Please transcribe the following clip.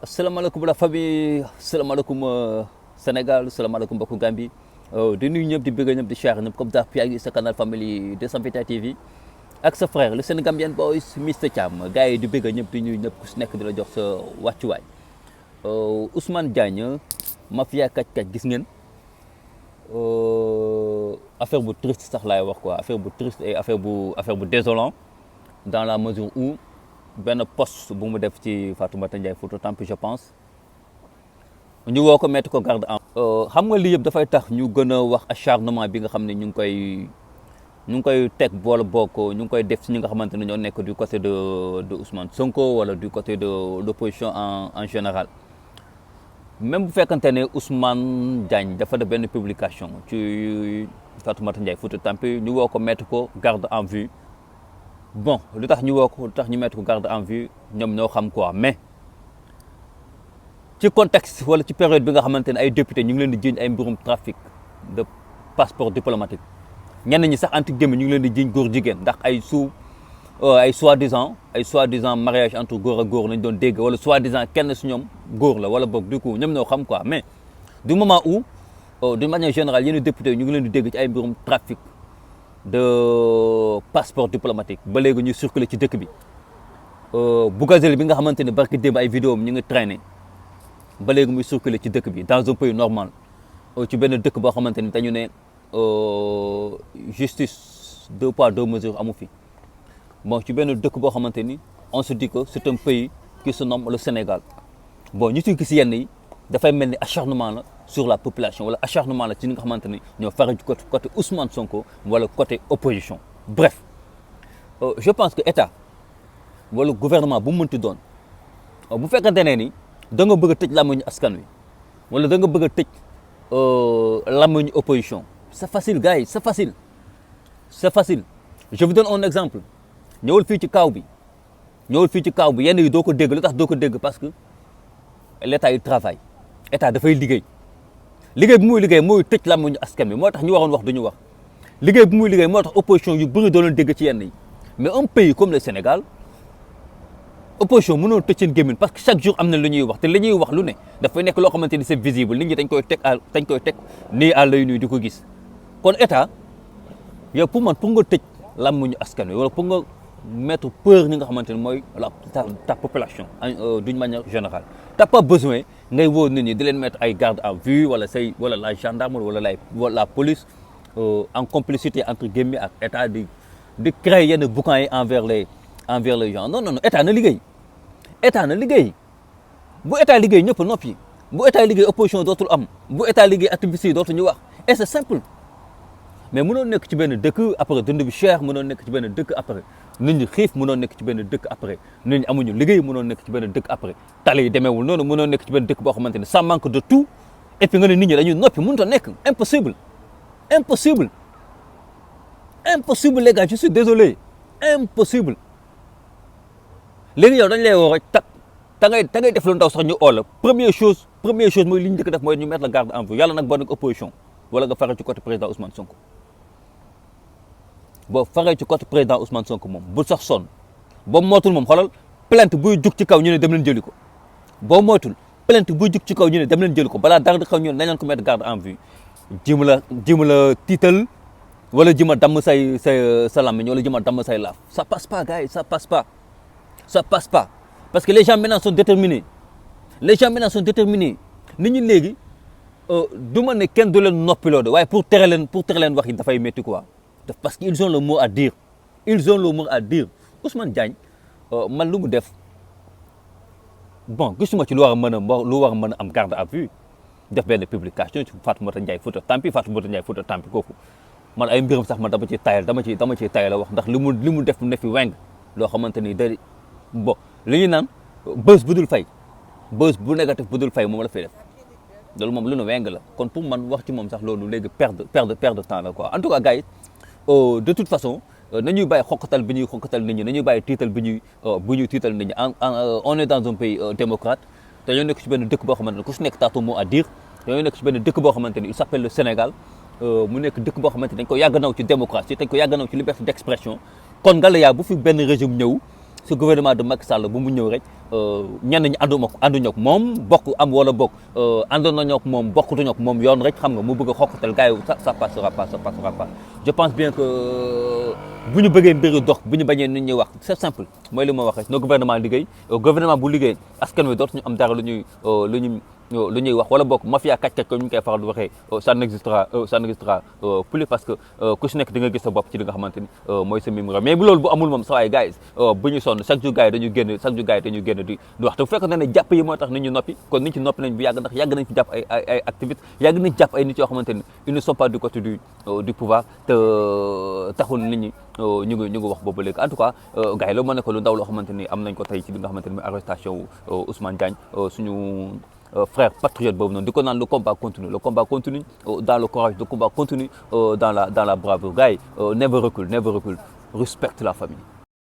Assalamualaikum la famille, assalamualaikum Sénégal, assalamualaikum mbokku Gambie. Di nuyu ñëpp di bëgg ñëpp di share ñëpp comme ça fi ak sa canal famille 221 TV ak sa frère le Sénégambien boys Mr Thiam gars yi di bëgg ñëpp di nuyu ñëpp ku si nekk di la jox sa wàccuwaay. Ousmane Diagne mafia kaj gis ngeen affaire bu triste sax laay wax quoi, affaire bu triste et affaire bu désolant dans la mesure où ben poste bu mu def ci Fatoumata Ndiaye photo tampi je pense ñu woo ko mettre ko garde en xam nga lii yëpp dafay tax ñu gën a wax acharnement bi nga xam ne ñu ngi koy teg boole bokk ñu ngi koy def si ñi nga xamante ne ñoo nekk du côté de Ousmane Sonko wala du côté de l'opposition en général. Même bu fekkante ne Ousmane Diagne dafa def benn publication ci Fatoumata Ndiaye photo tampi ñu woo ko mettre ko garde en vue. Bon, lu tax ñu woo ko lu tax ñu mettre ko garde en vue ñoom ñoo xam quoi, mais ci contexte wala ci période bi nga xamante ne ay député ñu ngi leen di jiiñ ay mbirum trafic de passeport diplomatique ñenn ñi sax anti gémmi ñu ngi leen di jiiñ góor jigéen ndax ay soi-disant mariage entre góor ak góor lañ doon dégg wala soi-disant kenn si ñoom góor la wala boog du coup ñoom ñoo xam quoi. Mais du moment où d'une manière générale yenn député ñu ngi leen di dégg ci ay mbirum trafic de passeport diplomatique ba léegi ñu circuler ci dëkk bi Bougazel bi nga xamante ne barki démb ay vidéo ñu ngi traîner ba léegi muy circuler ci dëkk bi dans un pays normal ci benn dëkk boo xamante ni dañu ne justice deux poids deux mesures amu fi bon ci benn dëkk boo xamante ni on se dit que c'est un pays qui se nomme le Sénégal. Bon ñu gis yenn yi dafay mel ni acharnement la sur la population wala acharnement la ci ñi nga xamante ni ñoo fare ci côté Ousmane Sonko wala côté opposition. Bref je pense que état wala gouvernement bu mu mënti doon bu fekkante ne ni da nga bëgg a tëj làmmiñu askan wi wala da nga bëgg a tëj làmmiñu opposition c'est facile gars yi c'est facile. Je vous donne un exemple ñëwul fii ci kaw bi yenn yi doo ko dégg lu tax doo ko dégg parce que l'état il travaille. État dafay liggéey bu muy liggéey mooy tëj làmmiñu askan bi moo tax ñu waroon wax duñu wax liggéey bu muy liggéey moo tax opposition yu bëri doo leen dégg ci yenn yi mais un pays comme le Sénégal opposition mënoo tëj seen gémmiñ parce que chaque jour am na lu ñuy wax te li ñuy wax lu ne dafay nekk loo xamante ni c'est visible nit ñi dañ koy teg nii à l'œil nu di ko gis. Kon état yow pour nga tëj làmmiñu askan wi wala pour nga mettre peur ñi nga xamante ne mooy ta population d'une manière générale t'as pas besoin ngay woo nit ñi di leen mettre ay garde à vue wala la gendarmerie wala la police en complicité entre guillemets ak état di créer yenn boucan yi envers les gens. Non état na liggéey bu état liggéey ñëpp noppi bu état liggéey opposition dootul am bu état liggéey activistes yi dootuñu wax et c'est simple. Mais mënoo nekk ci benn dëkk après dund bi cher mënoo nekk ci benn dëkk après nit ñi xiif mënoo nekk ci benn dëkk après nit ñi amuñu liggéey mënoo nekk ci benn dëkk après tali yi demeewul noonu mënoo nekk ci benn dëkk boo xamante ne ça manque de tout et puis nga ne nit ñi dañuy noppi mënut a nekk impossible les gars je suis désolé impossible. Léegi yow dañ lay woo rek ta ngay def lu ndaw sax ñu oo la première chose mooy li ñu njëkk def mooy ñu mettre la garde en vue yàlla nag boo nekk opposition wala nga faree ci côté président Ousmane Sonko boo faree ci côté président Ousmane Sonko moom bu sax sonn boo mootul moom xoolal plainte buy jug ci kaw ñu ne dem leen jëli ko boo mootul plainte buy jug ci kaw ñu ne dem leen jëli ko balaa dara di xaw ñu ne nañ leen ko mettre garde en vue jima la tiital wala jima damm sa làmmiñ wala jima damm say laaf ça passe pas gars yi ça passe pas parce que les gens maintenant sont déterminés nit ñi léegi du ma ne kenn du leen noppiloo de waaye pour tere leen wax yi dafay métti quoi parce que ils ont le mot à dire Ousmane Diagne man lu mu def bon gisuma ci lu war a mën a am garde à vue def benn publication ci Fatoumata Ndiaye photo tampi kooku man ay mbiram sax man dama ciy tayal a wax ndax li mu def ne fi weng loo xamante ni day bon li ñuy naan bës bu bu négatif bu dul fay moom la fay def loolu moom lu nu weng la kon pour man wax ci moom sax loolu léegi perdre de temps la quoi. En tout cas gars yi de toute façon nañuy bàyyi xokkatal bi ñuy xokkatal nit ñi nañuy bàyyi tiital bi ñuy tiital nit ñi on est dans un pays démocrate te ñoo nekk ci benn dëkk boo xamante ne ku si nekk t'as ton mot à dire ñoo nekk ci benn dëkk boo xamante ne il s'appelle le Sénégal mu nekk dëkk boo xamante ne dañ ko yàgg naw ci démocratie dañ ko yàgg naw ci liberté d'expression kon nga la yaa bu fi benn régime ñëw ce gouvernement de Macky Sall bu mu ñëw rek ñenn ñi ànduñu ak moom bokk am wala bokk àndoon nañoo ak moom bokkutuñu ak moom yoon rek xam nga mu bëgg a xoqatal gars yi ça passera pas. Je pense bien que bu ñu bëggee mbiri dox bu ñu bañee nit ñuy wax c'est simple mooy li ma wax rek no gouvernement liggéey gouvernement bu liggéey askan wi dootuñu am dara lu ñuy wax wala bokk mafia kàcc comme ñu koy faral di waxee ça n'existera plus parce que ku si nekk di nga gis sa bopp ci li nga xamante ni mooy sa mim mais bu loolu bu amul moom sa waay gars yi bu ñu sonn chaque jour gars yi dañuy génn di wax te bu fekkoon ne jàpp yi moo tax nit ñu noppi kon nit ñi noppi nañ bu yàgg ndax yàgg nañ ci jàpp ay activistes yàgg nañ jàpp ay nit yoo xamante ni ils ne sont pas du côté du pouvoir te taxul nit ñi ñu ngi wax boobu léegi en tout cas gars yi la moo nekk lu ndaw loo xamante ni am nañ ko tey ci li nga xamante ni mooy arrestation Ousmane Diagne suñu frère patriote boobu noonu di ko naan le combat continue dans le courage, le combat continue dans la bravoure. Gars, never recule, respecte la famille.